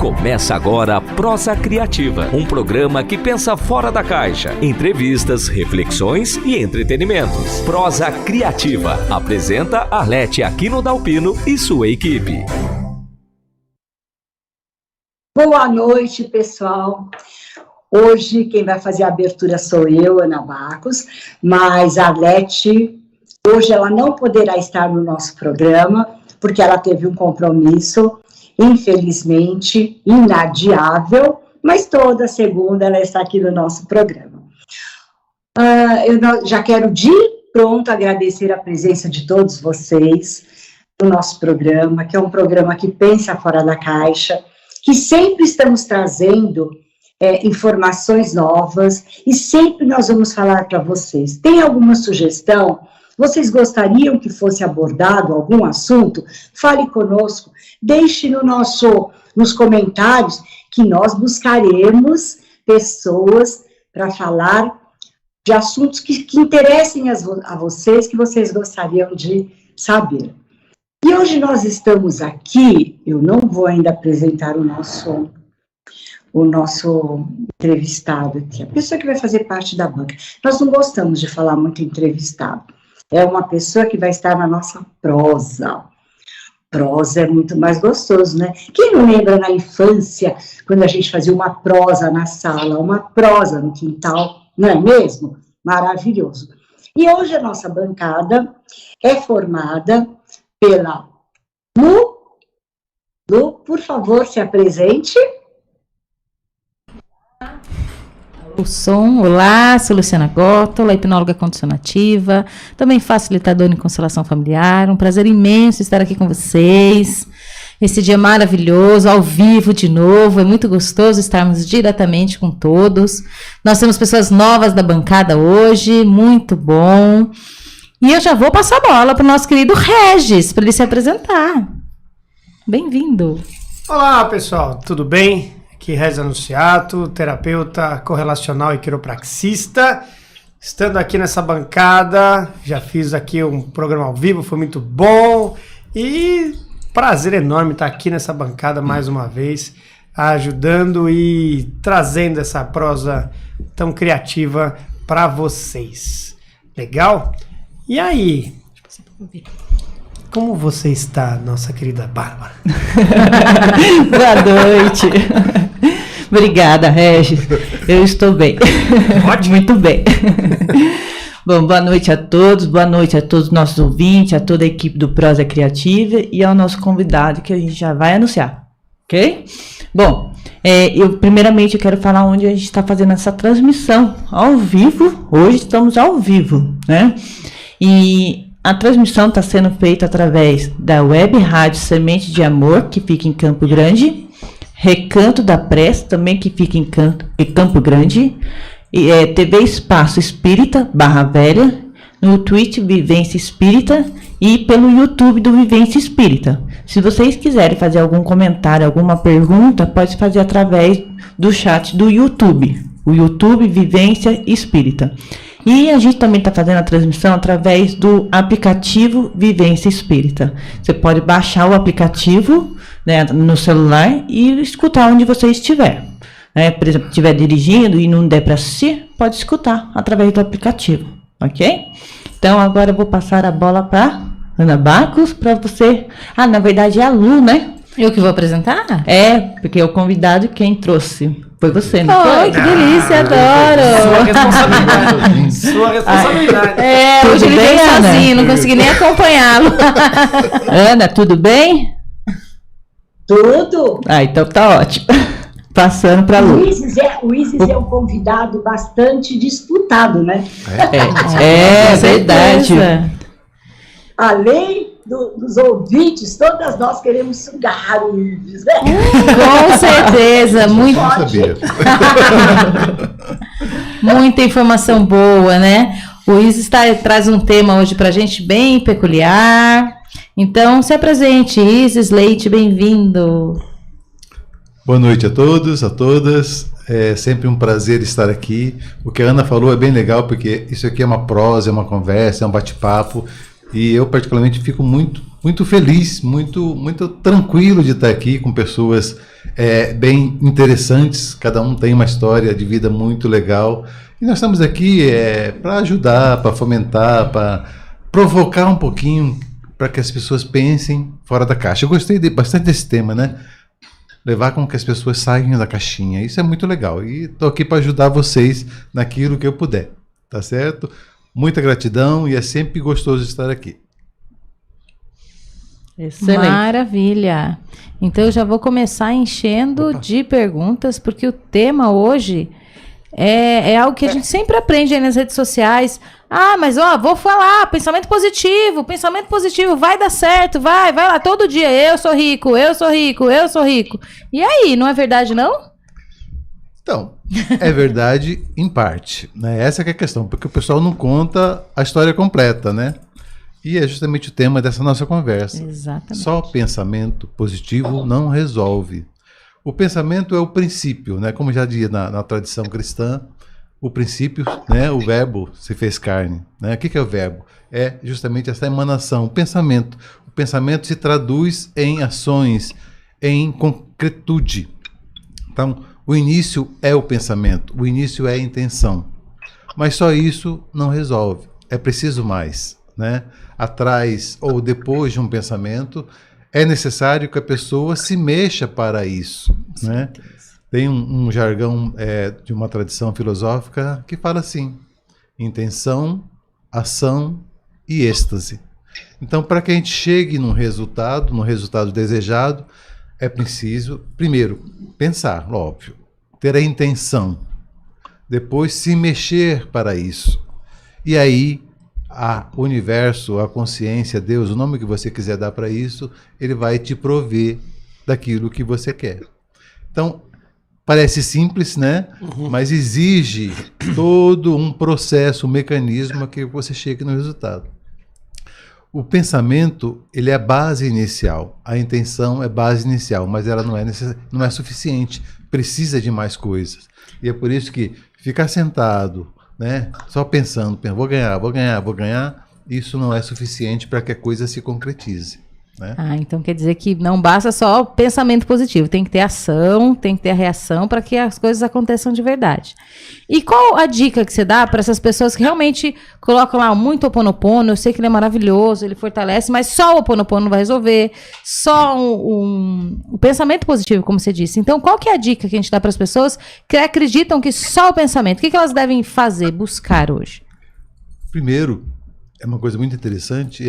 Começa agora Prosa Criativa, um programa que pensa fora da caixa. Entrevistas, reflexões e entretenimentos. Prosa Criativa. Apresenta Arlete Aquino Dalpino e sua equipe. Boa noite, pessoal. Hoje quem vai fazer a abertura sou eu, Ana Bacos, mas a Arlete, hoje ela não poderá estar no nosso programa, porque ela teve um compromisso, infelizmente, inadiável, mas toda segunda ela está aqui no nosso programa. Eu já quero de pronto agradecer a presença de todos vocês no nosso programa, que é um programa que pensa fora da caixa, que sempre estamos trazendo informações novas e sempre nós vamos falar para vocês. Tem alguma sugestão? Vocês gostariam que fosse abordado algum assunto? Fale conosco, deixe nos comentários que nós buscaremos pessoas para falar de assuntos que interessem a vocês, que vocês gostariam de saber. E hoje nós estamos aqui, eu não vou ainda apresentar o nosso entrevistado aqui, a pessoa que vai fazer parte da banca. Nós não gostamos de falar muito entrevistado. É uma pessoa que vai estar na nossa prosa. Prosa é muito mais gostoso, né? Quem não lembra na infância, quando a gente fazia uma prosa na sala, uma prosa no quintal, não é mesmo? Maravilhoso. E hoje a nossa bancada é formada pela Lu. Lu, por favor, se apresente. O som, olá, sou Luciana Gótola, hipnóloga condicionativa, também facilitadora em constelação familiar, um prazer imenso estar aqui com vocês, esse dia maravilhoso, ao vivo de novo, é muito gostoso estarmos diretamente com todos, nós temos pessoas novas da bancada hoje, muito bom, e eu já vou passar a bola para o nosso querido Regis, para ele se apresentar, bem-vindo. Olá pessoal, tudo bem? Aqui Regis Anunciato, terapeuta correlacional e quiropraxista, estando aqui nessa bancada, já fiz aqui um programa ao vivo, foi muito bom e prazer enorme estar aqui nessa bancada mais uma vez, ajudando e trazendo essa prosa tão criativa para vocês. Legal? E aí? Como você está, nossa querida Bárbara? Boa noite. Obrigada, Regis. Eu estou bem. Ótimo. Muito bem. Bom, boa noite a todos os nossos ouvintes, a toda a equipe do Prosa Criativa e ao nosso convidado que a gente já vai anunciar, ok? Bom, primeiramente eu quero falar onde a gente está fazendo essa transmissão ao vivo. Hoje estamos ao vivo, né? E a transmissão está sendo feita através da Web Rádio Semente de Amor, que fica em Campo Grande, Recanto da Prece, também que fica em Campo Grande, e TV Espaço Espírita, Barra Velha, no Twitch Vivência Espírita e pelo YouTube do Vivência Espírita. Se vocês quiserem fazer algum comentário, alguma pergunta, pode fazer através do chat do YouTube, o YouTube Vivência Espírita. E a gente também está fazendo a transmissão através do aplicativo Vivência Espírita. Você pode baixar o aplicativo, né, no celular e escutar onde você estiver. Por exemplo, se estiver dirigindo e não der para assistir, pode escutar através do aplicativo, ok? Então, agora eu vou passar a bola para Ana Bacos, para você... na verdade é a Lu, né? Eu que vou apresentar? Porque é o convidado quem trouxe. Foi você, não foi? Que delícia, adoro! Sua responsabilidade. Sua responsabilidade. Hoje ele veio sozinho, não consegui nem acompanhá-lo. Ana, tudo bem? Tudo. Então tá ótimo. Passando para a Lu. O Isis é um convidado bastante disputado, né? É verdade. Além dos ouvintes, todas nós queremos sugar o Isis, né? Com certeza, muito. Muita informação boa, né? O Isis traz um tema hoje pra gente bem peculiar. Então, se apresente, Isis Leite, bem-vindo. Boa noite a todos, a todas. É sempre um prazer estar aqui. O que a Ana falou é bem legal, porque isso aqui é uma prosa, é uma conversa, é um bate-papo. E eu, particularmente, fico muito muito feliz, muito tranquilo de estar aqui com pessoas bem interessantes. Cada um tem uma história de vida muito legal. E nós estamos aqui para ajudar, para fomentar, para provocar um pouquinho, para que as pessoas pensem fora da caixa. Eu gostei bastante desse tema, né? Levar com que as pessoas saiam da caixinha. Isso é muito legal. E estou aqui para ajudar vocês naquilo que eu puder. Tá certo? Muita gratidão e é sempre gostoso estar aqui. Excelente. Maravilha. Então eu já vou começar enchendo de perguntas, porque o tema hoje é algo que a gente sempre aprende aí nas redes sociais. Ah, mas vou falar, pensamento positivo, vai dar certo, vai lá, todo dia, eu sou rico. E aí, não é verdade não? Então, é verdade em parte, né? Essa que é a questão, porque o pessoal não conta a história completa, né? E é justamente o tema dessa nossa conversa. Exatamente. Só pensamento positivo não resolve. O pensamento é o princípio, né? Como já dizia na tradição cristã, o princípio, né? O verbo se fez carne, né? O que é o verbo? É justamente essa emanação, o pensamento. O pensamento se traduz em ações, em concretude. Então, o início é o pensamento, o início é a intenção. Mas só isso não resolve. É preciso mais, né? Atrás ou depois de um pensamento, é necessário que a pessoa se mexa para isso, né? Tem um jargão de uma tradição filosófica que fala assim: intenção, ação e êxtase. Então, para que a gente chegue no resultado desejado, é preciso, primeiro, pensar, óbvio, ter a intenção, depois se mexer para isso. E aí, o universo, a consciência, Deus, o nome que você quiser dar para isso, ele vai te prover daquilo que você quer. Então, parece simples, né? Mas exige todo um processo, um mecanismo que você chegue no resultado. O pensamento, ele é a base inicial. A intenção é base inicial, mas ela não é suficiente. Precisa de mais coisas. E é por isso que ficar sentado, né, só pensando, vou ganhar, isso não é suficiente para que a coisa se concretize, né? Então quer dizer que não basta só o pensamento positivo, tem que ter ação, tem que ter a reação para que as coisas aconteçam de verdade. E qual a dica que você dá para essas pessoas que realmente colocam lá muito Ho'oponopono? Eu sei que ele é maravilhoso, ele fortalece, mas só o Ho'oponopono não vai resolver, só o pensamento positivo, como você disse. Então qual que é a dica que a gente dá para as pessoas que acreditam que só o pensamento, o que elas devem fazer, buscar hoje? Primeiro, é uma coisa muito interessante,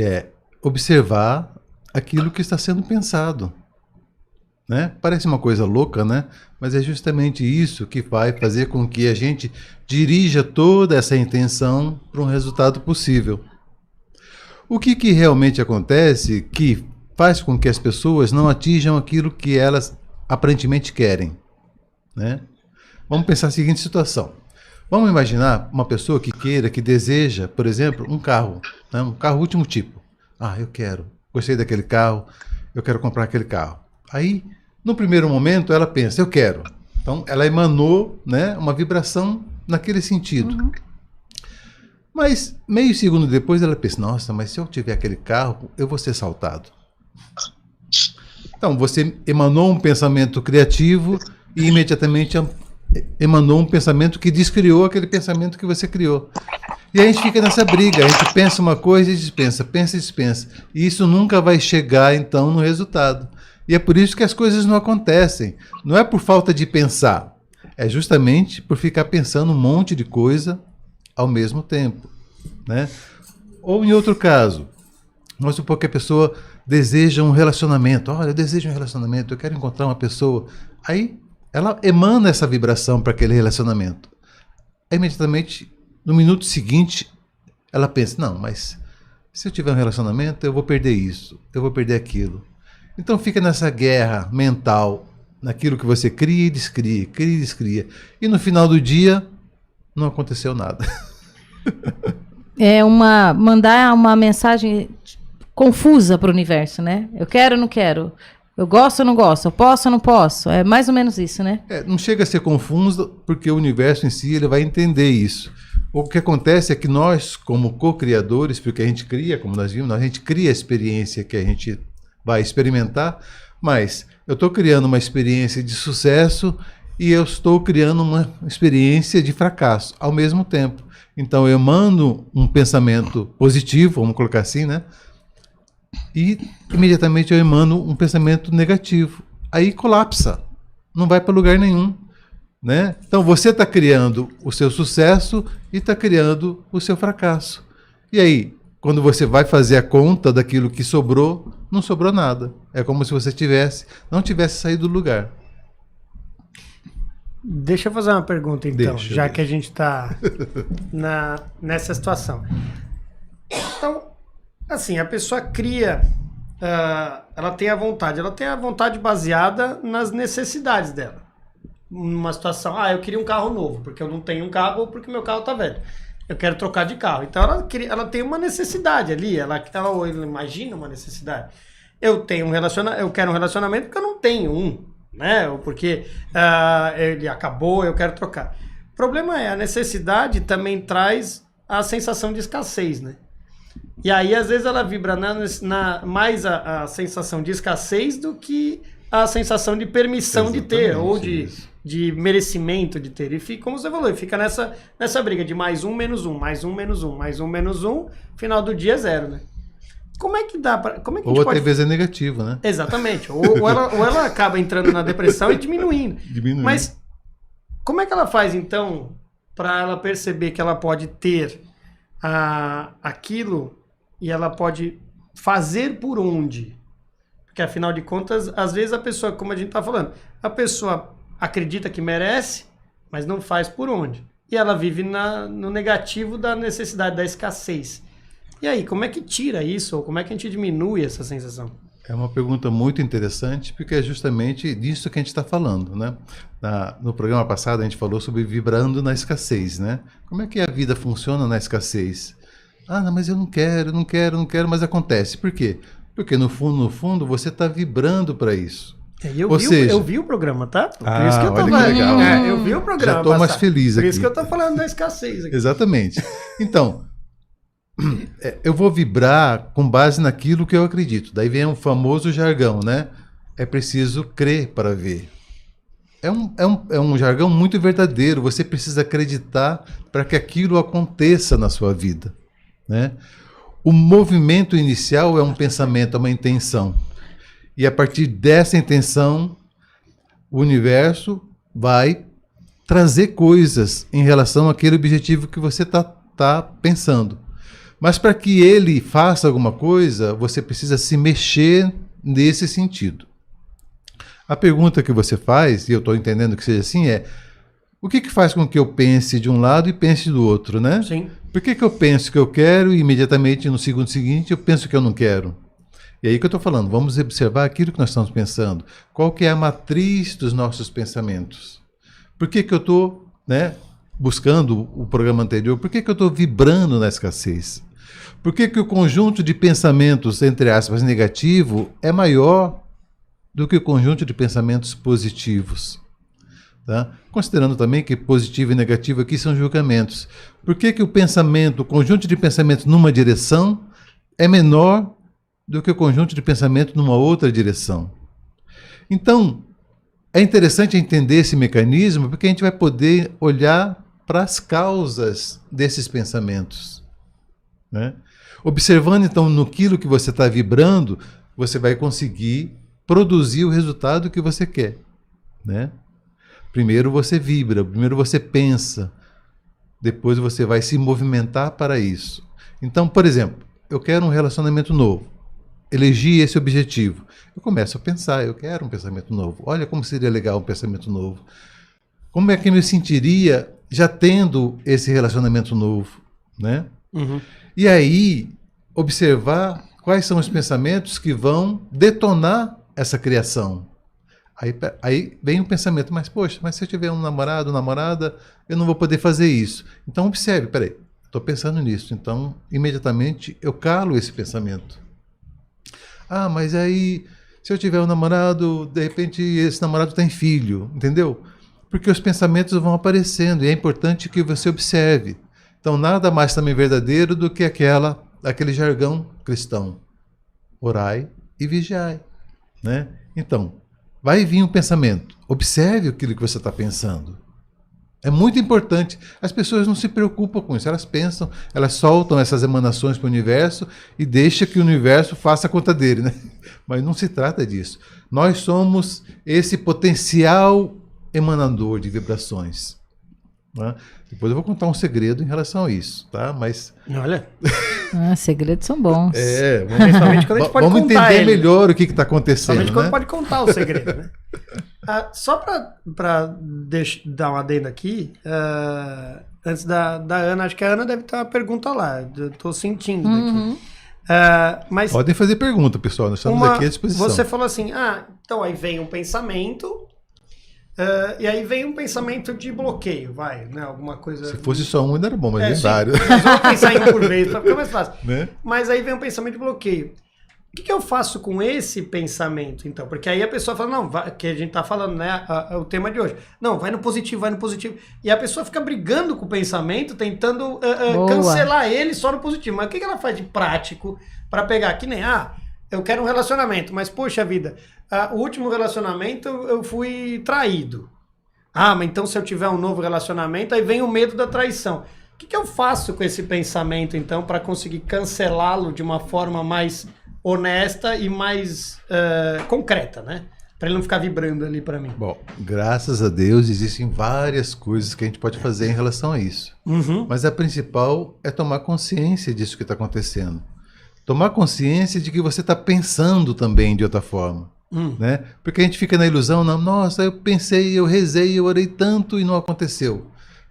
observar aquilo que está sendo pensado, né? Parece uma coisa louca, né? Mas é justamente isso que vai fazer com que a gente dirija toda essa intenção para um resultado possível. O que realmente acontece que faz com que as pessoas não atinjam aquilo que elas aparentemente querem, né? Vamos pensar a seguinte situação. Vamos imaginar uma pessoa que deseja, por exemplo, um carro, né? Um carro último tipo. Gostei daquele carro, eu quero comprar aquele carro. Aí, no primeiro momento, ela pensa, eu quero. Então, ela emanou, né, uma vibração naquele sentido. Mas, meio segundo depois, ela pensa, nossa, mas se eu tiver aquele carro, eu vou ser assaltado. Então, você emanou um pensamento criativo e imediatamente emanou um pensamento que descriou aquele pensamento que você criou. E a gente fica nessa briga, a gente pensa uma coisa e dispensa, pensa e dispensa. E isso nunca vai chegar, então, no resultado. E é por isso que as coisas não acontecem. Não é por falta de pensar, é justamente por ficar pensando um monte de coisa ao mesmo tempo, né? Ou em outro caso, vamos supor que a pessoa deseja um relacionamento. Olha, eu desejo um relacionamento, eu quero encontrar uma pessoa. Aí ela emana essa vibração para aquele relacionamento. Aí, imediatamente, no minuto seguinte, ela pensa, não, mas se eu tiver um relacionamento, eu vou perder isso, eu vou perder aquilo. Então fica nessa guerra mental, naquilo que você cria e descria. E no final do dia, não aconteceu nada. Mandar uma mensagem confusa para o universo, né? Eu quero ou não quero? Eu gosto ou não gosto? Eu posso ou não posso? É mais ou menos isso, né? Não chega a ser confuso, porque o universo em si ele vai entender isso. O que acontece é que nós, como co-criadores, porque a gente cria, como nós vimos, a gente cria a experiência que a gente vai experimentar, mas eu estou criando uma experiência de sucesso e eu estou criando uma experiência de fracasso ao mesmo tempo. Então eu emano um pensamento positivo, vamos colocar assim, né? E imediatamente eu emano um pensamento negativo. Aí colapsa, não vai para lugar nenhum. Né? Então você está criando o seu sucesso e está criando o seu fracasso. E aí, quando você vai fazer a conta daquilo que sobrou, não sobrou nada. É como se você não tivesse saído do lugar. Deixa eu fazer uma pergunta então, já que a gente está nessa situação. Então, assim, a pessoa cria, ela tem a vontade baseada nas necessidades dela. Numa situação, eu queria um carro novo, porque eu não tenho um carro ou porque meu carro tá velho. Eu quero trocar de carro. Então ela tem uma necessidade ali, ela imagina uma necessidade. Eu quero um relacionamento porque eu não tenho um, né? Ou porque ele acabou, eu quero trocar. O problema é, a necessidade também traz a sensação de escassez, né? E aí, às vezes, ela vibra mais a sensação de escassez do que a sensação de permissão de ter, ou de merecimento de ter. E fica, como você falou, fica nessa briga de mais um, menos um, mais um, menos um, mais um, menos um, final do dia é 0, né? Como é que dá para... Ou até vezes é negativo, né? Exatamente. Ou ela acaba entrando na depressão e diminuindo. Mas como é que ela faz, então, para ela perceber que ela pode ter aquilo e ela pode fazer por onde? Porque, afinal de contas, às vezes a pessoa, como a gente está falando, a pessoa acredita que merece, mas não faz por onde. E ela vive no negativo da necessidade, da escassez. E aí, como é que tira isso? Ou como é que a gente diminui essa sensação? É uma pergunta muito interessante, porque é justamente disso que a gente está falando, né? No programa passado a gente falou sobre vibrando na escassez, né? Como é que a vida funciona na escassez? Não, mas eu não quero, mas acontece. Por quê? Porque no fundo, você está vibrando para isso. Eu vi o programa, tá? Por isso que eu tô legal. Eu vi o programa. Já estou mais feliz aqui. Por isso que eu tô falando da escassez aqui. Exatamente. Então, eu vou vibrar com base naquilo que eu acredito. Daí vem um famoso jargão, né? É preciso crer para ver. É um jargão muito verdadeiro. Você precisa acreditar para que aquilo aconteça na sua vida, né? O movimento inicial é um pensamento, é uma intenção. E a partir dessa intenção, o universo vai trazer coisas em relação àquele objetivo que você tá pensando. Mas para que ele faça alguma coisa, você precisa se mexer nesse sentido. A pergunta que você faz, e eu estou entendendo que seja assim, é: o que faz com que eu pense de um lado e pense do outro, né? Sim. Por que eu penso que eu quero e imediatamente no segundo seguinte eu penso que eu não quero? E aí que eu estou falando, vamos observar aquilo que nós estamos pensando. Qual que é a matriz dos nossos pensamentos? Por que eu estou, né, buscando o programa anterior? Por que eu estou vibrando na escassez? Por que o conjunto de pensamentos, entre aspas, negativo, é maior do que o conjunto de pensamentos positivos? Tá? Considerando também que positivo e negativo aqui são julgamentos. Por que o conjunto de pensamentos numa direção é menor do que o conjunto de pensamento numa outra direção? Então, é interessante entender esse mecanismo, porque a gente vai poder olhar para as causas desses pensamentos, né? Observando, então, naquilo que você está vibrando, você vai conseguir produzir o resultado que você quer, né? Primeiro você vibra, primeiro você pensa, depois você vai se movimentar para isso. Então, por exemplo, eu quero um relacionamento novo. Elegi esse objetivo. Eu começo a pensar, eu quero um pensamento novo. Olha como seria legal um pensamento novo. Como é que eu me sentiria já tendo esse relacionamento novo, né? Uhum. E aí, observar quais são os pensamentos que vão detonar essa criação. Aí vem o pensamento, mas se eu tiver um namorado, namorada, eu não vou poder fazer isso. Então observe, peraí, estou pensando nisso, então imediatamente eu calo esse pensamento. Mas aí, se eu tiver um namorado, de repente esse namorado tem filho, entendeu? Porque os pensamentos vão aparecendo e é importante que você observe. Então, nada mais também verdadeiro do que aquele jargão cristão. Orai e vigiai. Né? Então, vai vir um pensamento. Observe aquilo que você está pensando. É muito importante. As pessoas não se preocupam com isso. Elas pensam, elas soltam essas emanações para o universo e deixam que o universo faça a conta dele. Né? Mas não se trata disso. Nós somos esse potencial emanador de vibrações. Né? Depois eu vou contar um segredo em relação a isso, tá? Mas Olha. Segredos são bons. Principalmente quando a gente pode vamos contar entender ele. melhor o que está acontecendo. Principalmente quando Né? pode contar o segredo, né? Só para dar uma adenda aqui, antes da Ana, acho que a Ana deve ter uma pergunta lá. Eu estou sentindo daqui. Mas Podem fazer pergunta, pessoal. Nós estamos aqui à disposição. você falou assim, então aí vem um pensamento, e aí vem um pensamento de bloqueio, né? Alguma coisa... Se fosse só um, ainda era bom, mas vem vários. Mas vamos pensar em um por vez, para ficar mais fácil. Né? Mas aí vem um pensamento de bloqueio. O que eu faço com esse pensamento, então? Porque aí a pessoa fala, não, que a gente tá falando, né, o tema de hoje. Não, vai no positivo, vai no positivo. E a pessoa fica brigando com o pensamento, tentando cancelar ele só no positivo. Mas o que ela faz de prático para pegar? Que nem, eu quero um relacionamento, mas poxa vida, o último relacionamento eu fui traído. Mas então se eu tiver um novo relacionamento, aí vem o medo da traição. O que eu faço com esse pensamento, então, para conseguir cancelá-lo de uma forma mais honesta e mais concreta, né? Para ele não ficar vibrando ali para mim. Bom, graças a Deus existem várias coisas que a gente pode fazer em relação a isso. Mas a principal é tomar consciência disso que está acontecendo. Tomar consciência de que você está pensando também de outra forma. Né? Porque a gente fica na ilusão, não, nossa, eu pensei, eu rezei, eu orei tanto e não aconteceu.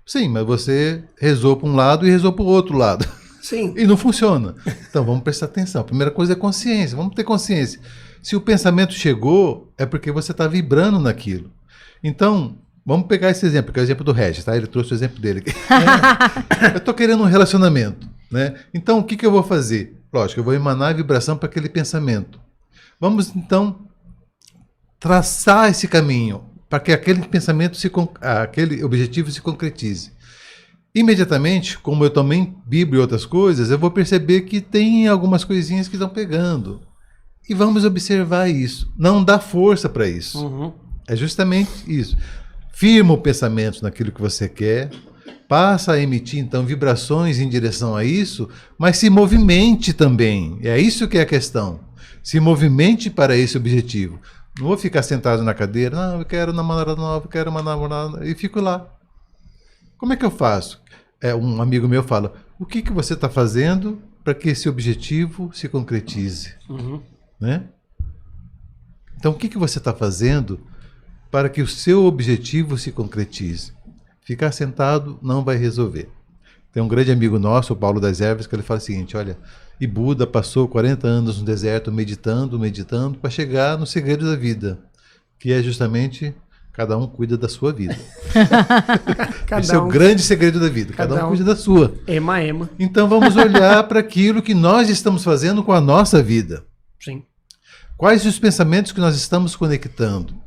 Sim, mas você rezou para um lado e rezou para o outro lado. Sim. E não funciona. Então vamos prestar atenção. A primeira coisa é consciência. Vamos ter consciência. Se o pensamento chegou, é porque você está vibrando naquilo. Então, vamos pegar esse exemplo, que é o exemplo do Regis, tá? Ele trouxe o exemplo dele aqui. Eu estou querendo um relacionamento, né? Então, o que eu vou fazer? Lógico, eu vou emanar a vibração para aquele pensamento. Vamos, então, traçar esse caminho para que aquele pensamento, aquele objetivo se concretize. Imediatamente, como eu também vibro e outras coisas, eu vou perceber que tem algumas coisinhas que estão pegando. E vamos observar isso. Não dá força para isso. É justamente isso. Firma o pensamento naquilo que você quer, passa a emitir, então, vibrações em direção a isso, mas se movimente também. É isso que é a questão. Se movimente para esse objetivo. Não vou ficar sentado na cadeira, não, eu quero uma namorada nova, eu quero uma namorada, e fico lá. Como é que eu faço? Um amigo meu fala, o que você está fazendo para que esse objetivo se concretize? Né? Então, o que você está fazendo para que o seu objetivo se concretize? Ficar sentado não vai resolver. Tem um grande amigo nosso, o Paulo das Ervas, que ele fala o seguinte, olha, e Buda passou 40 anos no deserto meditando, para chegar no segredo da vida, que é justamente... Cada um cuida da sua vida. Esse é o grande segredo da vida. Cada um cuida da sua. Ema. Então vamos olhar para aquilo que nós estamos fazendo com a nossa vida. Sim. Quais os pensamentos que nós estamos conectando?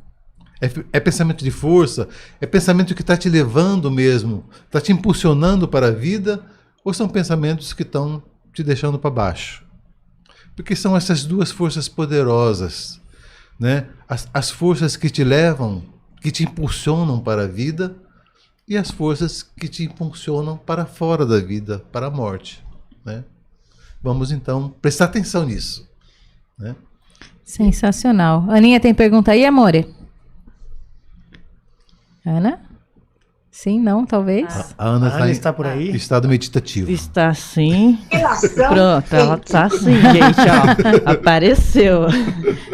É pensamento de força? É pensamento que está te levando mesmo? Está te impulsionando para a vida? Ou são pensamentos que estão te deixando para baixo? Porque são essas duas forças poderosas, né? As forças que te levam, que te impulsionam para a vida, e as forças que te impulsionam para fora da vida, para a morte. Né? Vamos, então, prestar atenção nisso. Né? Sensacional. Aninha, tem pergunta aí, amore? Ana? Sim, não, talvez? A Ana está por aí? Em estado meditativo. Está sim. Relação Pronto, ela está assim, gente, ó. Apareceu.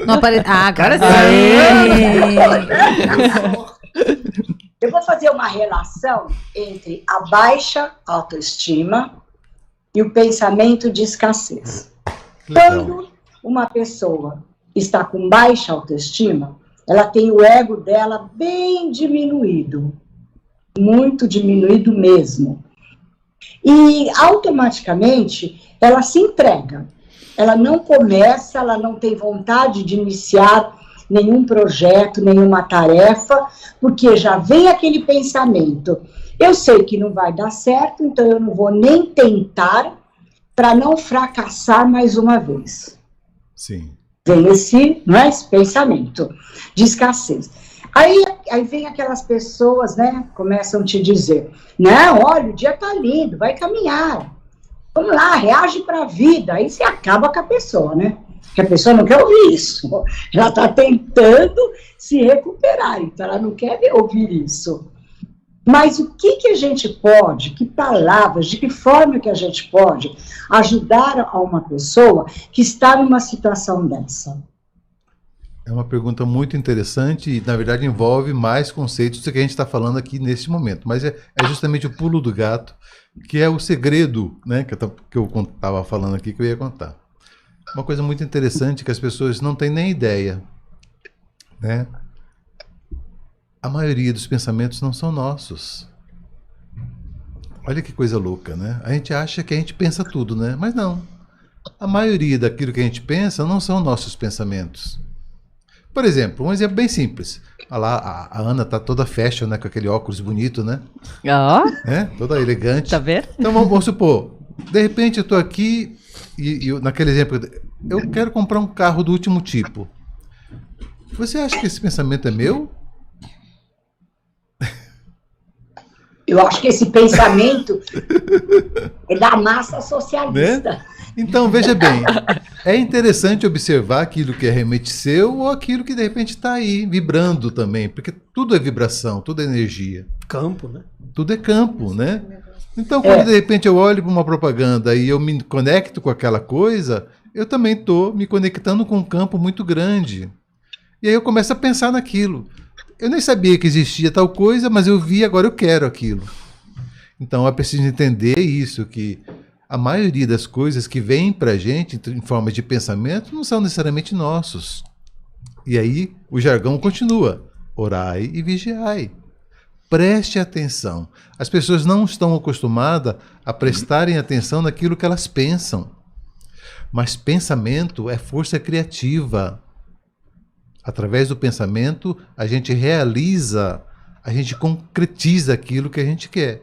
Não agora sim. Eu vou fazer uma relação entre a baixa autoestima e o pensamento de escassez. Quando uma pessoa está com baixa autoestima, ela tem o ego dela bem diminuído, muito diminuído mesmo. E automaticamente ela se entrega. Ela não começa, ela não tem vontade de iniciar nenhum projeto, nenhuma tarefa, porque já vem aquele pensamento, Eu sei que não vai dar certo, então eu não vou nem tentar para não fracassar mais uma vez. Sim. Vem esse pensamento de escassez. Aí vem aquelas pessoas, né, começam a te dizer, não, olha, o dia tá lindo, vai caminhar. Vamos lá, reage para a vida. Aí você acaba com a pessoa, né? Porque a pessoa não quer ouvir isso. Ela está tentando se recuperar, então ela não quer ouvir isso. Mas o que a gente pode, que palavras, de que forma que a gente pode ajudar a uma pessoa que está numa situação dessa? É uma pergunta muito interessante e, na verdade, envolve mais conceitos do que a gente está falando aqui neste momento. Mas é justamente o pulo do gato, que é o segredo, né, que eu estava falando aqui, que eu ia contar. Uma coisa muito interessante que as pessoas não têm nem ideia, né? A maioria dos pensamentos não são nossos. Olha que coisa louca, né? A gente acha que a gente pensa tudo, né? Mas não. A maioria daquilo que a gente pensa não são nossos pensamentos. Por exemplo, um exemplo bem simples. Olha lá, a Ana tá toda fashion, né? Com aquele óculos bonito, né? Ó, Toda elegante. tá vendo? Então vamos supor, de repente eu tô aqui e naquele exemplo, eu quero comprar um carro do último tipo. Você acha que esse pensamento é meu? Eu acho que esse pensamento é da massa socialista. Né? Então, veja bem, é interessante observar aquilo que é realmente seu ou aquilo que de repente está aí, vibrando também, porque tudo é vibração, tudo é energia. Campo, né? Tudo é campo, né? Então, quando de repente eu olho para uma propaganda e eu me conecto com aquela coisa, eu também estou me conectando com um campo muito grande. E aí eu começo a pensar naquilo. Eu nem sabia que existia tal coisa, mas eu vi, agora eu quero aquilo. Então é preciso entender isso, que a maioria das coisas que vêm para a gente em forma de pensamento não são necessariamente nossos. E aí o jargão continua. Orai e vigiai. Preste atenção. As pessoas não estão acostumadas a prestarem atenção naquilo que elas pensam. Mas pensamento é força criativa. Através do pensamento, a gente realiza, a gente concretiza aquilo que a gente quer.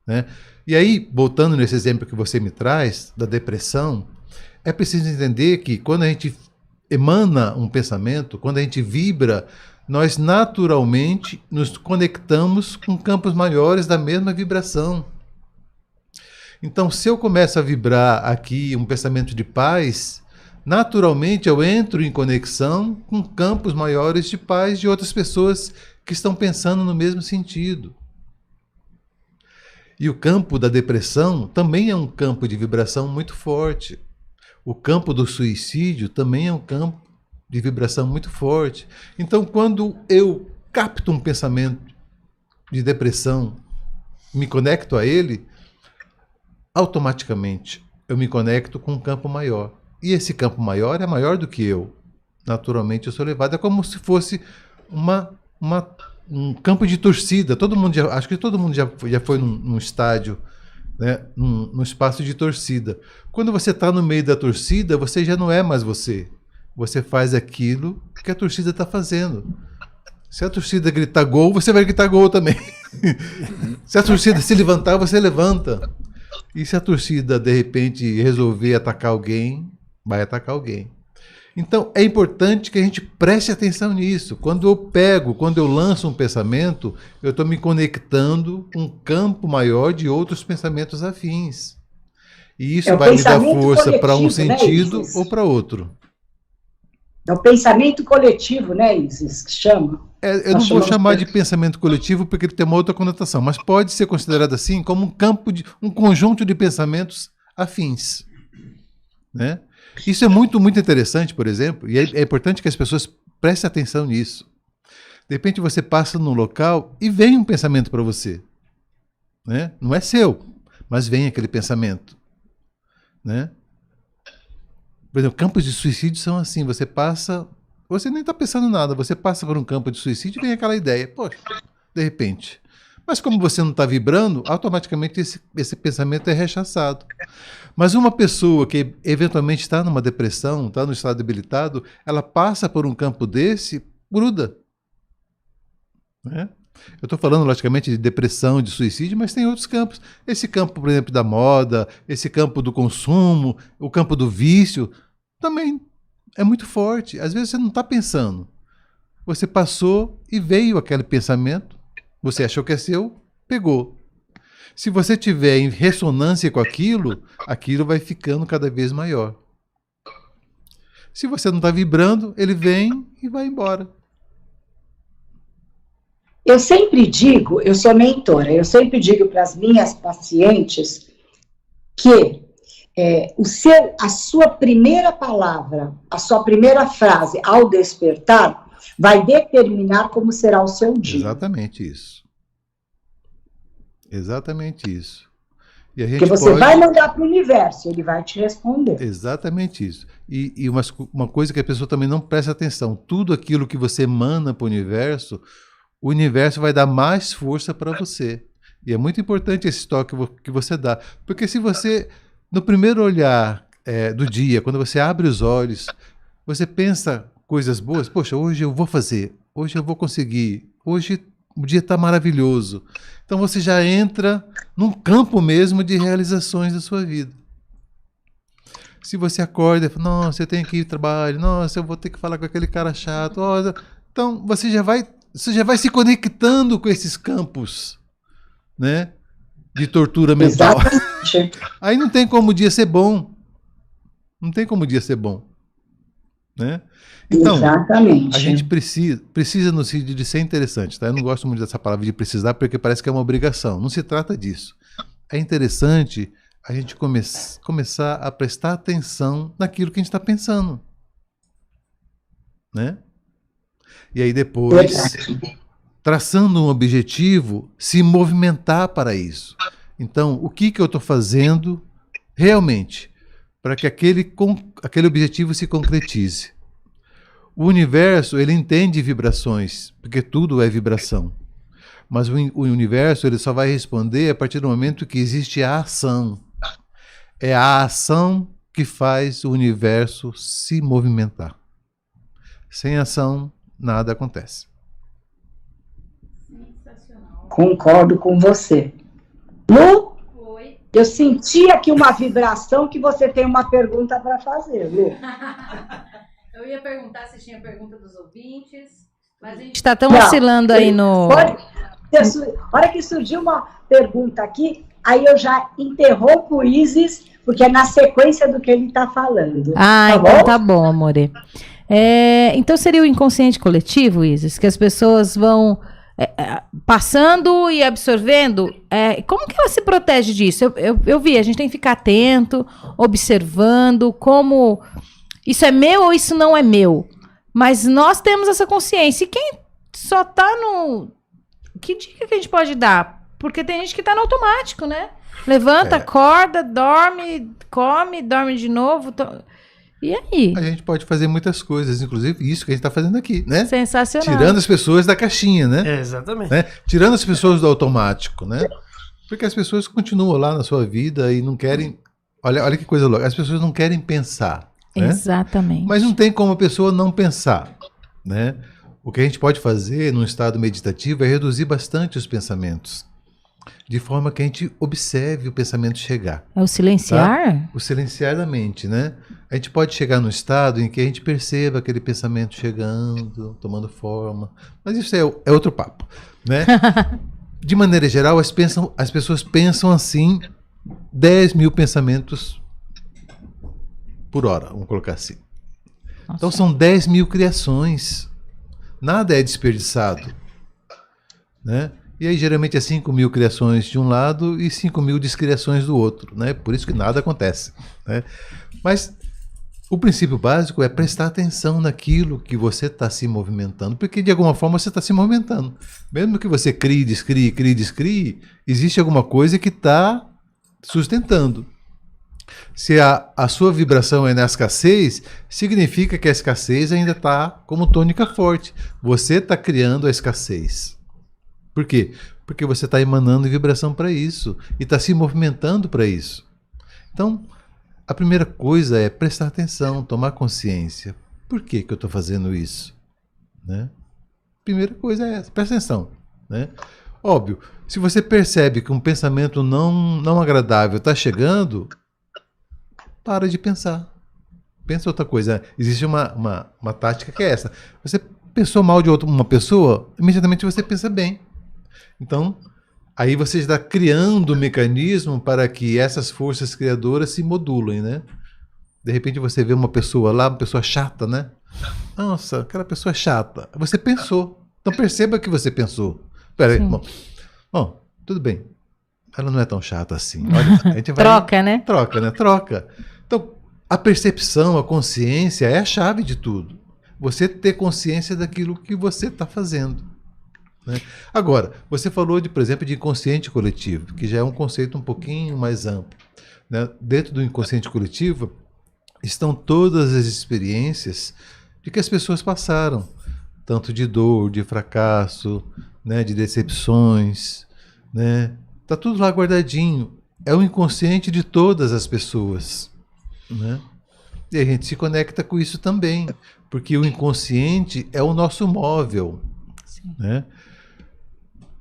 Né? E aí, voltando nesse exemplo que você me traz, da depressão, é preciso entender que quando a gente emana um pensamento, quando a gente vibra, nós naturalmente nos conectamos com campos maiores da mesma vibração. Então, se eu começo a vibrar aqui um pensamento de paz, naturalmente eu entro em conexão com campos maiores de paz de outras pessoas que estão pensando no mesmo sentido. E o campo da depressão também é um campo de vibração muito forte. O campo do suicídio também é um campo de vibração muito forte. Então, quando eu capto um pensamento de depressão, me conecto a ele, automaticamente eu me conecto com um campo maior. E esse campo maior é maior do que eu. Naturalmente eu sou levado. É como se fosse um campo de torcida. Acho que todo mundo já foi num estádio, né? num espaço de torcida. Quando você está no meio da torcida, você já não é mais você. Você faz aquilo que a torcida está fazendo. Se a torcida gritar gol, você vai gritar gol também. Se a torcida se levantar, você levanta. E se a torcida, de repente, resolver atacar alguém, vai atacar alguém. Então, é importante que a gente preste atenção nisso. Quando eu lanço um pensamento, eu estou me conectando com um campo maior de outros pensamentos afins. E isso vai me dar força para um sentido, né, ou para outro. É o pensamento coletivo, né, Isis, que chama? Eu não vou chamar de pensamento coletivo porque ele tem uma outra conotação, mas pode ser considerado assim como um conjunto de pensamentos afins. Né? Isso é muito, muito interessante, por exemplo, e é importante que as pessoas prestem atenção nisso. De repente você passa num local e vem um pensamento para você. Né? Não é seu, mas vem aquele pensamento. Né? Por exemplo, campos de suicídio são assim, você passa, você nem está pensando nada, você passa por um campo de suicídio e vem aquela ideia, poxa, de repente. Mas como você não está vibrando, automaticamente esse pensamento é rechaçado. Mas uma pessoa que eventualmente está numa depressão, está no estado debilitado, ela passa por um campo desse, gruda. Né? Eu estou falando, logicamente, de depressão, de suicídio, mas tem outros campos. Esse campo, por exemplo, da moda, esse campo do consumo, o campo do vício, também é muito forte. Às vezes você não está pensando. Você passou e veio aquele pensamento, você achou que é seu, pegou. Se você tiver em ressonância com aquilo, aquilo vai ficando cada vez maior. Se você não está vibrando, ele vem e vai embora. Eu sempre digo, eu sou mentora, eu sempre digo para as minhas pacientes que a sua primeira palavra, a sua primeira frase ao despertar vai determinar como será o seu dia. Exatamente isso. Exatamente isso. E a gente Porque você vai mandar para o universo, ele vai te responder. Exatamente isso. E uma coisa que a pessoa também não presta atenção, tudo aquilo que você emana para o universo vai dar mais força para você. E é muito importante esse toque que você dá. Porque se você, no primeiro olhar do dia, quando você abre os olhos, você pensa coisas boas, poxa, hoje eu vou fazer, hoje eu vou conseguir, hoje o dia está maravilhoso. Então você já entra num campo mesmo de realizações da sua vida. Se você acorda e fala, nossa, eu tenho que ir ao trabalho, nossa, eu vou ter que falar com aquele cara chato, então você já vai se conectando com esses campos, né, de tortura mental. Exatamente. Aí não tem como o dia ser bom. Não tem como o dia ser bom, né? Então, exatamente. a gente precisa no sentido de ser interessante, tá? Eu não gosto muito dessa palavra de precisar porque parece que é uma obrigação. Não se trata disso. É interessante a gente começar a prestar atenção naquilo que a gente está pensando, né? E aí depois, traçando um objetivo, se movimentar para isso. Então, o que eu estou fazendo realmente para que aquele objetivo se concretize? O universo, ele entende vibrações, porque tudo é vibração. Mas o universo, ele só vai responder a partir do momento que existe a ação. É a ação que faz o universo se movimentar. Sem ação, nada acontece. Concordo com você. Lu, eu senti aqui uma vibração que você tem uma pergunta para fazer, Lu. Eu ia perguntar se tinha pergunta dos ouvintes, mas a gente está tão oscilando aí no... A hora que surgiu uma pergunta aqui, aí eu já interrompo o Isis, porque é na sequência do que ele está falando. Ah, então tá bom, amore. Então seria o inconsciente coletivo, Isis, que as pessoas vão passando e absorvendo. Como que ela se protege disso? Eu vi, a gente tem que ficar atento, observando como... Isso é meu ou isso não é meu? Mas nós temos essa consciência. E quem só tá no... Que dica que a gente pode dar? Porque tem gente que tá no automático, né? Levanta, acorda, dorme, come, dorme de novo. E aí? A gente pode fazer muitas coisas, inclusive isso que a gente está fazendo aqui, né? Sensacional. Tirando as pessoas da caixinha, né? Exatamente. Né? Tirando as pessoas do automático, né? Porque as pessoas continuam lá na sua vida e não querem... Olha que coisa louca. As pessoas não querem pensar. Né? Exatamente. Mas não tem como a pessoa não pensar, né? O que a gente pode fazer num estado meditativo é reduzir bastante os pensamentos, de forma que a gente observe o pensamento chegar. É o silenciar? Tá? O silenciar da mente, né? A gente pode chegar num estado em que a gente perceba aquele pensamento chegando, tomando forma, mas isso é outro papo, né? De maneira geral, as pessoas pensam assim 10 mil pensamentos por hora, vamos colocar assim. Nossa. Então são 10 mil criações. Nada é desperdiçado, né? E aí geralmente é 5 mil criações de um lado e 5 mil descriações do outro, né? Por isso que nada acontece, né? Mas o princípio básico é prestar atenção naquilo que você está se movimentando, porque de alguma forma você está se movimentando. Mesmo que você crie, descrie, existe alguma coisa que está sustentando. Se a sua vibração é na escassez, significa que a escassez ainda está como tônica forte. Você está criando a escassez. Por quê? Porque você está emanando vibração para isso e está se movimentando para isso. Então, a primeira coisa é prestar atenção, tomar consciência. Por que eu estou fazendo isso? Né? Primeira coisa é essa, presta atenção. né? Óbvio, se você percebe que um pensamento não agradável está chegando, para de pensar. Pensa outra coisa. Existe uma tática que é essa. Você pensou mal de uma pessoa, imediatamente você pensa bem. Então, aí você está criando um mecanismo para que essas forças criadoras se modulem, né? De repente você vê uma pessoa lá, uma pessoa chata, né? Nossa, aquela pessoa chata. Você pensou. Então perceba que você pensou. Peraí, bom, tudo bem. Ela não é tão chata assim. Olha, a gente vai... Troca, né? Troca, né? Troca. Então, a percepção, a consciência é a chave de tudo. Você ter consciência daquilo que você está fazendo, né? Agora, você falou, por exemplo, de inconsciente coletivo, que já é um conceito um pouquinho mais amplo, né? Dentro do inconsciente coletivo estão todas as experiências de que as pessoas passaram, tanto de dor, de fracasso, né? De decepções, né? Tá tudo lá guardadinho. É o inconsciente de todas as pessoas, né? E a gente se conecta com isso também, porque o inconsciente é o nosso móvel, né?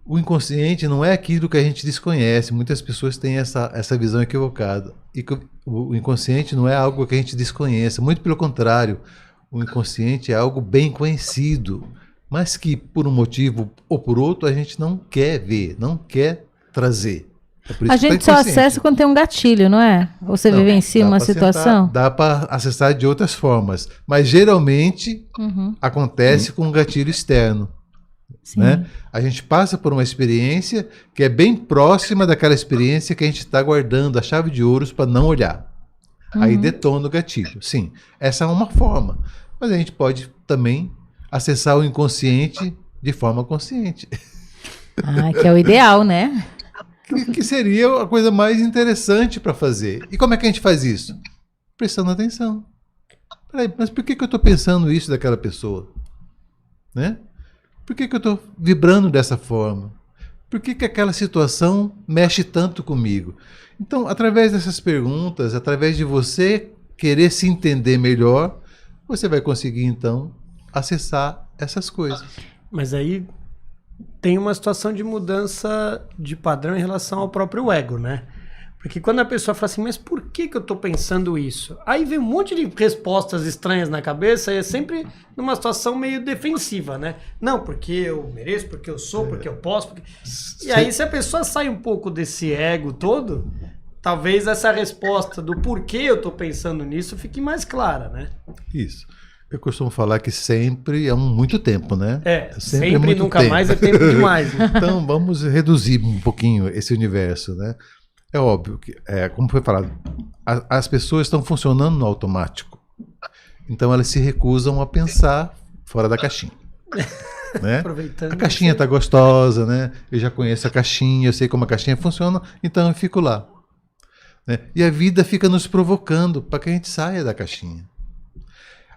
O inconsciente não é aquilo que a gente desconhece. Muitas pessoas têm essa visão equivocada. E o inconsciente não é algo que a gente desconheça. Muito pelo contrário, o inconsciente é algo bem conhecido, mas que por um motivo ou por outro a gente não quer ver, não quer trazer. É por isso A que tá gente só inconsciente. acessa quando tem um gatilho, não é? Ou você Não, vivencia dá uma pra situação? Dá para acessar de outras formas, mas geralmente acontece com um gatilho externo. Sim. Né? A gente passa por uma experiência que é bem próxima daquela experiência que a gente está guardando a chave de ouros para não olhar. Aí detona o gatilho. Sim, essa é uma forma. Mas a gente pode também acessar o inconsciente de forma consciente. Ah, que é o ideal, né? Que seria a coisa mais interessante para fazer. E como é que a gente faz isso? Prestando atenção. Peraí, mas por que eu estou pensando isso daquela pessoa? Né? Por que eu estou vibrando dessa forma? Por que aquela situação mexe tanto comigo? Então, através dessas perguntas, através de você querer se entender melhor, você vai conseguir, então, acessar essas coisas. Mas aí tem uma situação de mudança de padrão em relação ao próprio ego, né? Porque quando a pessoa fala assim, mas por que eu tô pensando isso? Aí vem um monte de respostas estranhas na cabeça e é sempre numa situação meio defensiva, né? Não, porque eu mereço, porque eu sou, porque eu posso. Porque... E aí se a pessoa sai um pouco desse ego todo, talvez essa resposta do porquê eu tô pensando nisso fique mais clara, né? Isso. Eu costumo falar que sempre é muito tempo, né? Sempre muito nunca tempo. mais é tempo demais. Né? Então vamos reduzir um pouquinho esse universo, né? É óbvio que, como foi falado, as pessoas estão funcionando no automático. Então elas se recusam a pensar fora da caixinha. Né? A caixinha está gostosa, né? Eu já conheço a caixinha, eu sei como a caixinha funciona, então eu fico lá. Né? E a vida fica nos provocando para que a gente saia da caixinha.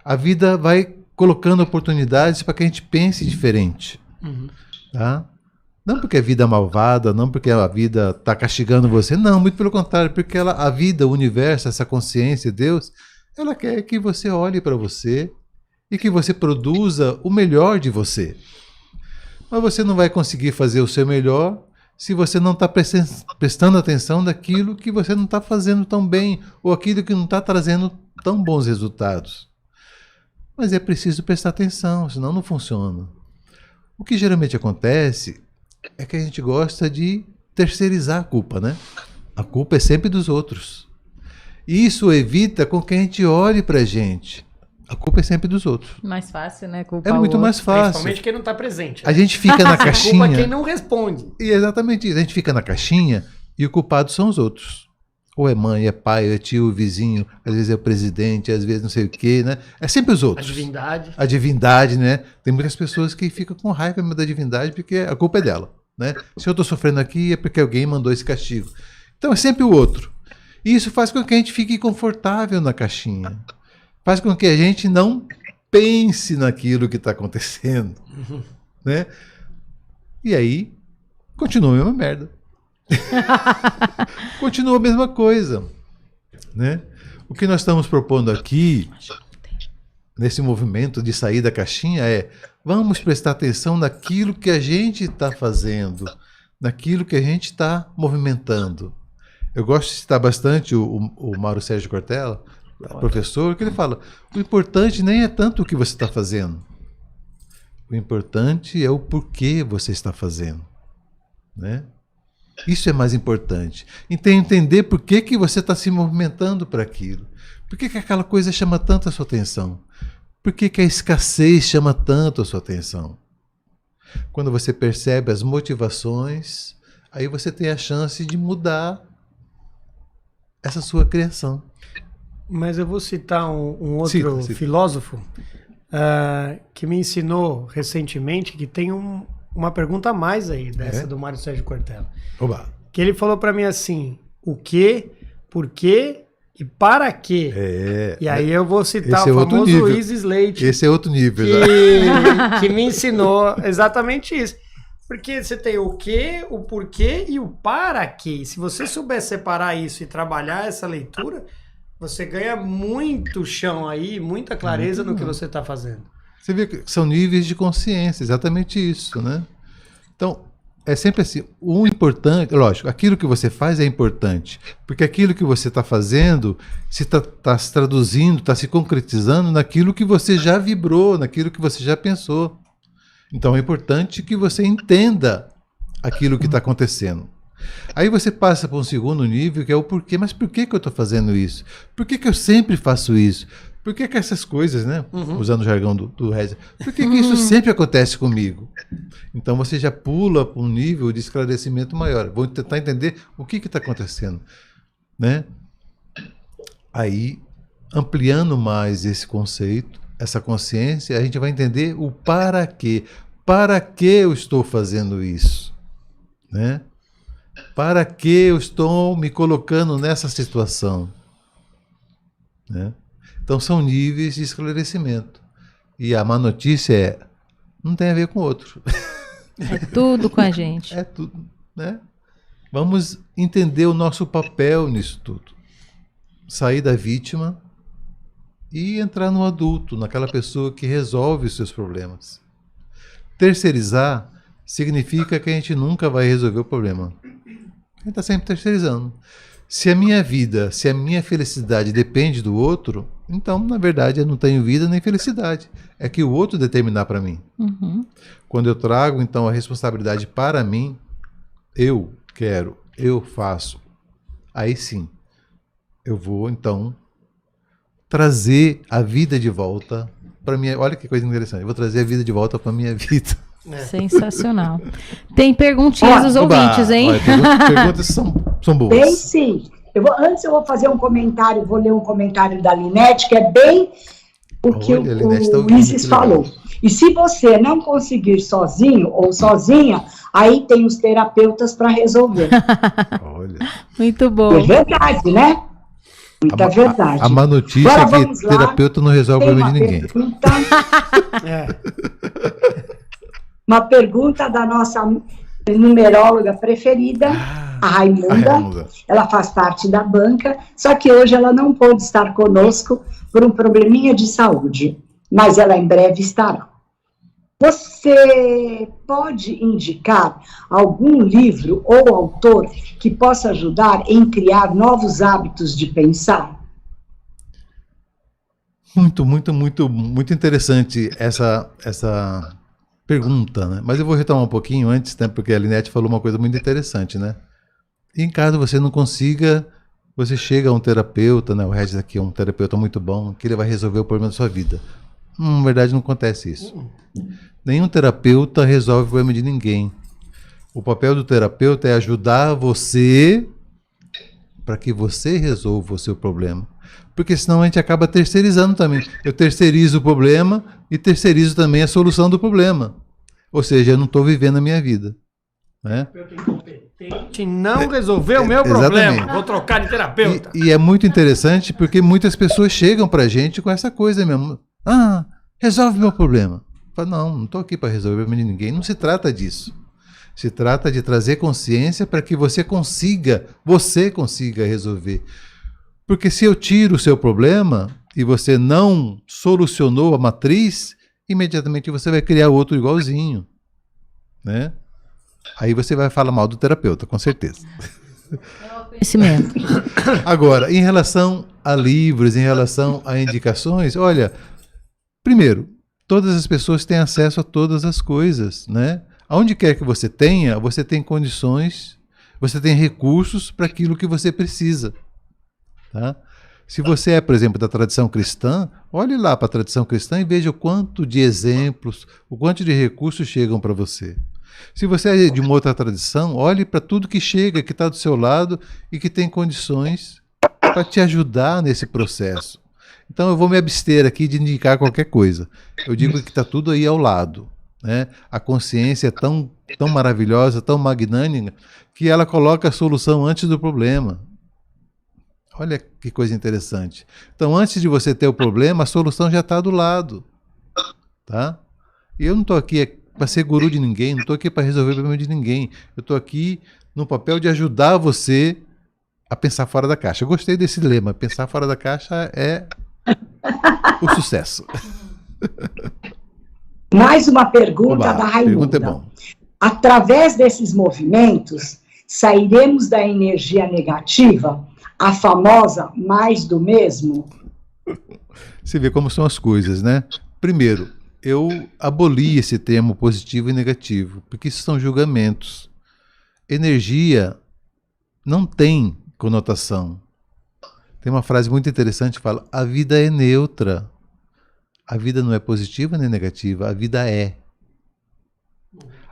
A vida vai colocando oportunidades para que a gente pense diferente. Tá? Não porque a vida é malvada, não porque a vida está castigando você, não, muito pelo contrário, porque a vida, o universo, essa consciência, Deus, ela quer que você olhe para você e que você produza o melhor de você. Mas você não vai conseguir fazer o seu melhor se você não está prestando atenção daquilo que você não está fazendo tão bem ou aquilo que não está trazendo tão bons resultados. Mas é preciso prestar atenção, senão não funciona. O que geralmente acontece é que a gente gosta de terceirizar a culpa, né? A culpa é sempre dos outros. E isso evita com que a gente olhe pra gente. A culpa é sempre dos outros. Mais fácil, né? Culpar É muito o mais outro. fácil. Principalmente quem não está presente. A gente fica na A culpa caixinha. é quem não responde. E é exatamente isso. A gente fica na caixinha e o culpado são os outros. Ou é mãe, é pai, é tio, vizinho, às vezes é o presidente, às vezes não sei o quê, né? É sempre os outros. A divindade, né? Tem muitas pessoas que ficam com raiva da divindade porque a culpa é dela, né? Se eu estou sofrendo aqui é porque alguém mandou esse castigo. Então é sempre o outro. E isso faz com que a gente fique confortável na caixinha. Faz com que a gente não pense naquilo que está acontecendo, né? E aí, continua a mesma merda. Continua a mesma coisa, né? O que nós estamos propondo aqui nesse movimento de sair da caixinha é: vamos prestar atenção naquilo que a gente está fazendo, naquilo que a gente está movimentando. Eu gosto de citar bastante o Mauro Sérgio Cortella, professor, que ele fala: o importante nem é tanto o que você está fazendo. O importante é o porquê você está fazendo, né? Isso é mais importante. Então, entender por que você está se movimentando para aquilo. Por que aquela coisa chama tanto a sua atenção? Por que a escassez chama tanto a sua atenção? Quando você percebe as motivações, aí você tem a chance de mudar essa sua criação. Mas eu vou citar um outro Cita. filósofo que me ensinou recentemente que tem uma pergunta a mais aí dessa do Mário Sérgio Cortella. Oba. Que ele falou para mim assim: o que, por quê e para quê? E aí eu vou citar esse é o outro famoso nível. Isis Leite, Esse é outro nível. Já. que me ensinou exatamente isso. Porque você tem o que, o porquê e o para quê. Se você souber separar isso e trabalhar essa leitura, você ganha muito chão aí, muita clareza no que você está fazendo. Você vê que são níveis de consciência, exatamente isso, né? Então, é sempre assim, o importante, lógico, aquilo que você faz é importante, porque aquilo que você está fazendo está se traduzindo, está se concretizando naquilo que você já vibrou, naquilo que você já pensou. Então é importante que você entenda aquilo que está acontecendo. Aí você passa para um segundo nível, que é o porquê. Mas por que eu estou fazendo isso? Por que eu sempre faço isso? Por que essas coisas, né? Usando o jargão do Reza, por que isso sempre acontece comigo? Então você já pula para um nível de esclarecimento maior. Vou tentar entender o que está acontecendo, né? Aí, ampliando mais esse conceito, essa consciência, a gente vai entender o para quê. Para que eu estou fazendo isso? Né? Para que eu estou me colocando nessa situação? Né? Então são níveis de esclarecimento. E a má notícia é: não tem a ver com o outro. É tudo com a gente. É tudo, né? Vamos entender o nosso papel nisso tudo. Sair da vítima e entrar no adulto, naquela pessoa que resolve os seus problemas. Terceirizar significa que a gente nunca vai resolver o problema. A gente está sempre terceirizando. Se a minha vida, se a minha felicidade depende do outro, então, na verdade, eu não tenho vida nem felicidade. É que o outro determinar para mim. Quando eu trago, então, a responsabilidade para mim, eu quero, eu faço, aí sim, eu vou, então, trazer a vida de volta para minha... Olha que coisa interessante. Eu vou trazer a vida de volta para minha vida. Sensacional. Tem perguntinhas dos ouvintes, hein? Olha, perguntas são boas. Bem, sim. Antes eu vou fazer um comentário, vou ler um comentário da Linete, que é bem o que o Isis falou. E se você não conseguir sozinho ou sozinha, aí tem os terapeutas para resolver. Olha. Muito bom. É verdade, né? Muita verdade. A má notícia é que terapeuta não resolve o problema de ninguém. Uma pergunta da nossa numeróloga preferida, a Raimunda. Ela faz parte da banca, só que hoje ela não pôde estar conosco por um probleminha de saúde, mas ela em breve estará. Você pode indicar algum livro ou autor que possa ajudar em criar novos hábitos de pensar? Muito interessante essa pergunta, né? Mas eu vou retomar um pouquinho antes, né? Porque a Linete falou uma coisa muito interessante, né? E caso você não consiga, você chega a um terapeuta, né? O Regis aqui é um terapeuta muito bom, que ele vai resolver o problema da sua vida. Na verdade, não acontece isso. Nenhum terapeuta resolve o problema de ninguém. O papel do terapeuta é ajudar você para que você resolva o seu problema. Porque senão a gente acaba terceirizando também. Eu terceirizo o problema e terceirizo também a solução do problema. Ou seja, eu não estou vivendo a minha vida. Né? Eu tenho competente não resolver o meu problema. Vou trocar de terapeuta. E é muito interessante porque muitas pessoas chegam para a gente com essa coisa mesmo. Ah, resolve meu problema. Falo, não estou aqui para resolver o problema de ninguém. Não se trata disso. Se trata de trazer consciência para que você consiga resolver. Porque se eu tiro o seu problema, e você não solucionou a matriz, imediatamente você vai criar outro igualzinho, né? Aí você vai falar mal do terapeuta, com certeza. Conhecimento. Agora, em relação a livros, em relação a indicações, olha, primeiro, todas as pessoas têm acesso a todas as coisas, né? Aonde quer que você tenha, você tem condições, você tem recursos para aquilo que você precisa, tá? Se você é, por exemplo, da tradição cristã, olhe lá para a tradição cristã e veja o quanto de exemplos, o quanto de recursos chegam para você. Se você é de uma outra tradição, olhe para tudo que chega, que está do seu lado e que tem condições para te ajudar nesse processo. Então eu vou me abster aqui de indicar qualquer coisa. Eu digo que está tudo aí ao lado, né? A consciência é tão maravilhosa, tão magnânima, que ela coloca a solução antes do problema. Olha que coisa interessante. Então, antes de você ter o problema, a solução já está do lado, tá? E eu não estou aqui para ser guru de ninguém, não estou aqui para resolver o problema de ninguém. Eu estou aqui no papel de ajudar você a pensar fora da caixa. Eu gostei desse lema, pensar fora da caixa é o sucesso. Mais uma pergunta Oba, da Raimunda. pergunta é bom. Através desses movimentos, sairemos da energia negativa, a famosa mais do mesmo? Você vê como são as coisas, né? Primeiro, eu aboli esse termo positivo e negativo, porque isso são julgamentos. Energia não tem conotação. Tem uma frase muito interessante que fala: a vida é neutra. A vida não é positiva nem negativa, a vida é.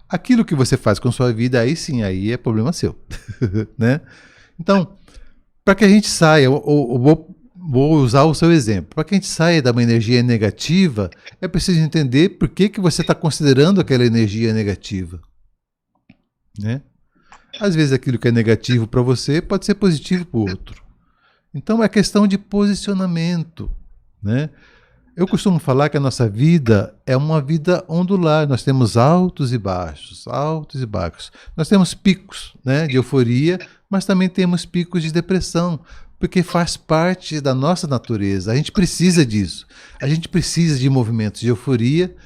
Aquilo que você faz com sua vida, aí sim, aí é problema seu. Né? Então, para que a gente saia, vou usar o seu exemplo, para que a gente saia de uma energia negativa, é preciso entender por que você está considerando aquela energia negativa. Né? Às vezes aquilo que é negativo para você pode ser positivo para o outro. Então é questão de posicionamento. Né? Eu costumo falar que a nossa vida é uma vida ondular. Nós temos altos e baixos, altos e baixos. Nós temos picos, né, de euforia, mas também temos picos de depressão, porque faz parte da nossa natureza. A gente precisa disso. A gente precisa de movimentos de euforia,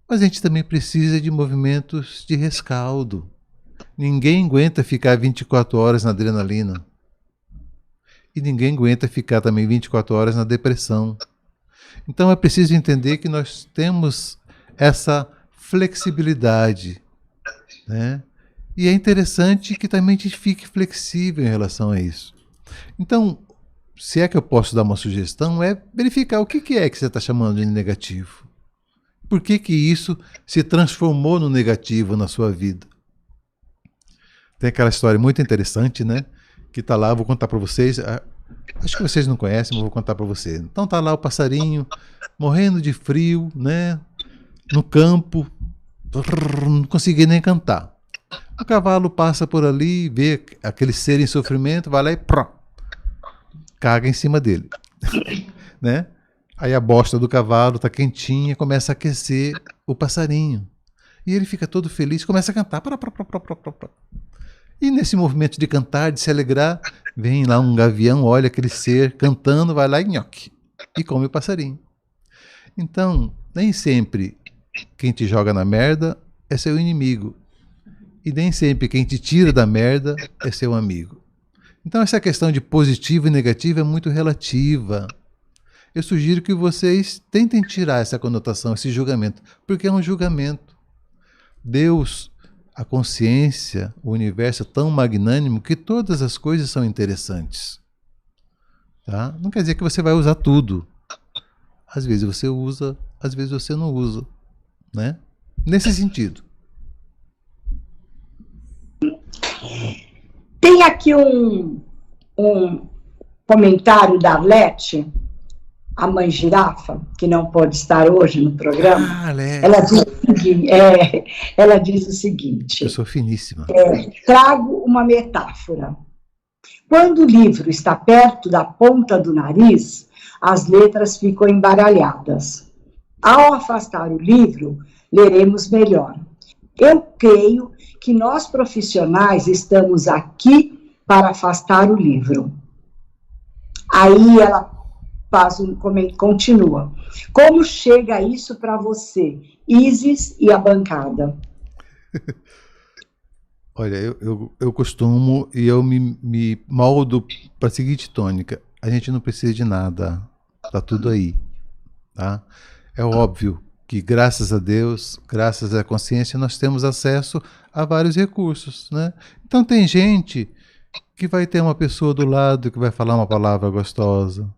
mas a gente também precisa de movimentos de rescaldo. Ninguém aguenta ficar 24 horas na adrenalina. E ninguém aguenta ficar também 24 horas na depressão. Então é preciso entender que nós temos essa flexibilidade, né? E é interessante que também a gente fique flexível em relação a isso. Então, se é que eu posso dar uma sugestão, é verificar o que é que você está chamando de negativo. Por que isso se transformou no negativo na sua vida? Tem aquela história muito interessante, né? Que está lá, vou contar para vocês. Acho que vocês não conhecem, mas vou contar para vocês. Então tá lá o passarinho, morrendo de frio, né? No campo, não conseguia nem cantar. O cavalo passa por ali, vê aquele ser em sofrimento, vai lá e caga em cima dele. Né? Aí a bosta do cavalo está quentinha, começa a aquecer o passarinho. E ele fica todo feliz, começa a cantar. E nesse movimento de cantar, de se alegrar, vem lá um gavião, olha aquele ser cantando, vai lá e nhoque, e come o passarinho. Então, nem sempre quem te joga na merda é seu inimigo. E nem sempre quem te tira da merda é seu amigo. Então essa questão de positivo e negativo é muito relativa. Eu sugiro que vocês tentem tirar essa conotação, esse julgamento, porque é um julgamento. Deus, a consciência, o universo é tão magnânimo que todas as coisas são interessantes. Tá? Não quer dizer que você vai usar tudo. Às vezes você usa, às vezes você não usa. Né? Nesse sentido. Tem aqui um comentário da Arlete, a mãe girafa, que não pode estar hoje no programa. Ela diz o seguinte: eu sou finíssima. Trago uma metáfora. Quando o livro está perto da ponta do nariz, as letras ficam embaralhadas. Ao afastar o livro, leremos melhor. Eu creio que nós profissionais estamos aqui para afastar o livro. Aí ela continua. Como chega isso para você, Isis e a bancada? Olha, eu costumo e eu me moldo para a seguinte tônica: a gente não precisa de nada, tá tudo aí, tá? É óbvio que, graças a Deus, graças à consciência, nós temos acesso a vários recursos, né? Então tem gente que vai ter uma pessoa do lado que vai falar uma palavra gostosa.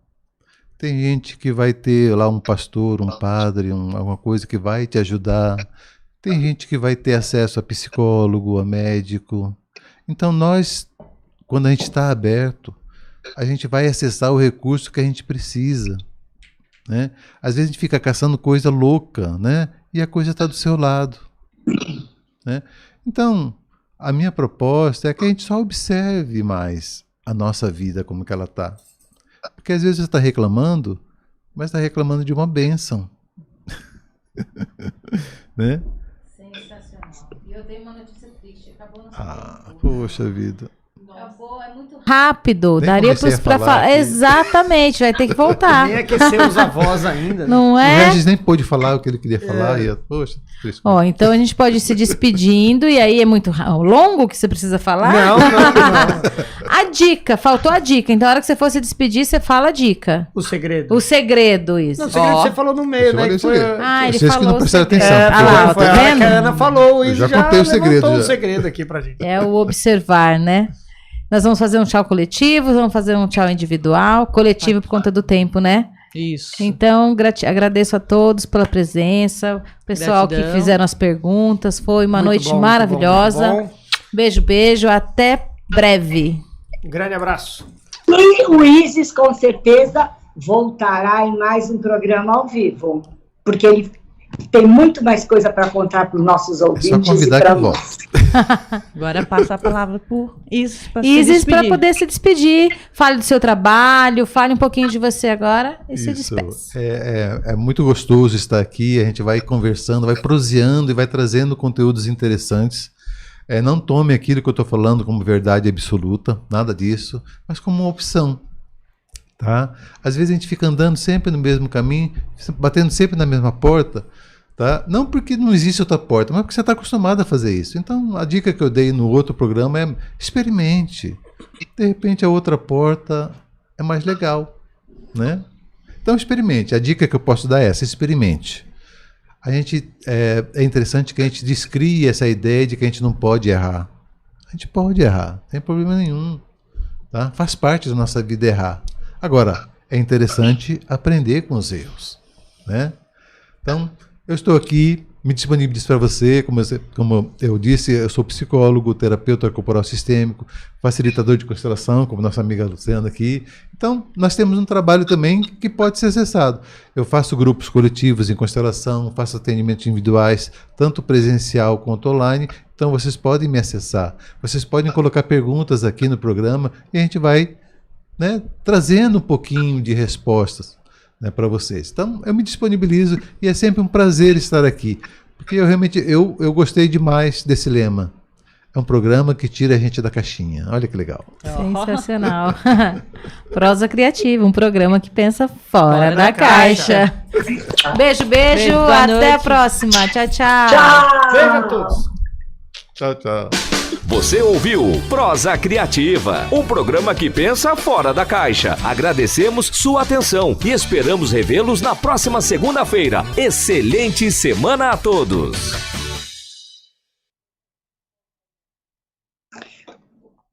Tem gente que vai ter lá um pastor, um padre, alguma coisa que vai te ajudar. Tem gente que vai ter acesso a psicólogo, a médico. Então nós, quando a gente está aberto, a gente vai acessar o recurso que a gente precisa, né? Às vezes a gente fica caçando coisa louca, né? E a coisa está do seu lado, né? Então, a minha proposta é que a gente só observe mais a nossa vida, como que ela está. Porque às vezes você está reclamando, mas está reclamando de uma bênção. Né? Sensacional. E eu tenho uma notícia triste. Acabou nosso tempo. Poxa vida. Acabou, é muito rápido. Nem Daria comecei a para falar falar. aqui. Exatamente, vai ter que voltar. Nem aqueceu os avós ainda. Né? Não O é? Regis nem pôde falar o que ele queria falar. Poxa, triste. Ó, então a gente pode ir se despedindo, e aí é muito longo que você precisa falar? Não. A dica, faltou a dica. Então, a hora que você for se despedir, você fala a dica. O segredo. O segredo, isso. Não, o segredo Ó. você falou no meio, Eu né? falei Que o foi, segredo. Ah, ele Vocês que falou não prestaram o segredo. atenção. É, porque Ah lá, eu- foi tá a hora vendo? que a Ana falou, o Eu Isa já contei o levantou segredo, um já. segredo aqui pra gente. É o observar, né? Nós vamos fazer um tchau coletivo, vamos fazer um tchau individual, coletivo por conta do tempo, né? Isso. Então, agradeço a todos pela presença, o pessoal Gratidão. que fizeram as perguntas, foi uma Muito noite bom, muito maravilhosa. bom, muito bom. Beijo, beijo, até breve. Um grande abraço. E o Isis, com certeza, voltará em mais um programa ao vivo, porque ele tem muito mais coisa para contar para os nossos ouvintes e convidar para que volta. nós. Agora passa a palavra por Isis para Isis, para poder se despedir, fale do seu trabalho, fale um pouquinho de você agora e se Isso. despeça. É muito gostoso estar aqui. A gente vai conversando, vai proseando e vai trazendo conteúdos interessantes. Não tome aquilo que eu estou falando como verdade absoluta, nada disso, mas como uma opção. Tá? Às vezes a gente fica andando sempre no mesmo caminho, batendo sempre na mesma porta, tá? Não porque não existe outra porta, mas porque você está acostumado a fazer isso. Então, a dica que eu dei no outro programa é: experimente. De repente, a outra porta é mais legal, né? Então, experimente. A dica que eu posso dar é essa: experimente. É interessante que a gente descrie essa ideia de que a gente não pode errar. A gente pode errar, não tem problema nenhum. Tá? Faz parte da nossa vida errar. Agora, é interessante aprender com os erros, né? Então, eu estou aqui, me disponibilizo para você, como eu disse, eu sou psicólogo, terapeuta corporal sistêmico, facilitador de constelação, como nossa amiga Luciana aqui. Então, nós temos um trabalho também que pode ser acessado. Eu faço grupos coletivos em constelação, faço atendimentos individuais, tanto presencial quanto online. Então, vocês podem me acessar. Vocês podem colocar perguntas aqui no programa e a gente vai, né, trazendo um pouquinho de respostas, né, para vocês. Então, eu me disponibilizo e é sempre um prazer estar aqui, porque eu realmente eu gostei demais desse lema. É um programa que tira a gente da caixinha. Olha que legal. Sensacional. Prosa Criativa, um programa que pensa fora da caixa. Beijo, beijo, Boa até a noite. próxima. Tchau, tchau. Tchau! Beijo a todos. Tchau, tchau. Você ouviu Prosa Criativa, um programa que pensa fora da caixa. Agradecemos sua atenção e esperamos revê-los na próxima segunda-feira. Excelente semana a todos!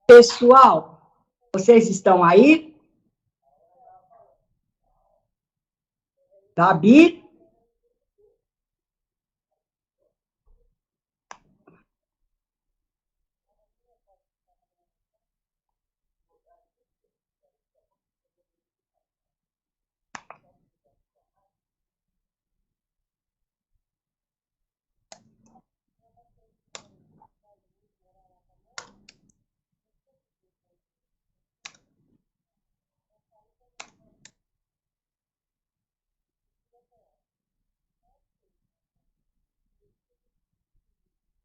Pessoal, vocês estão aí? Gabi?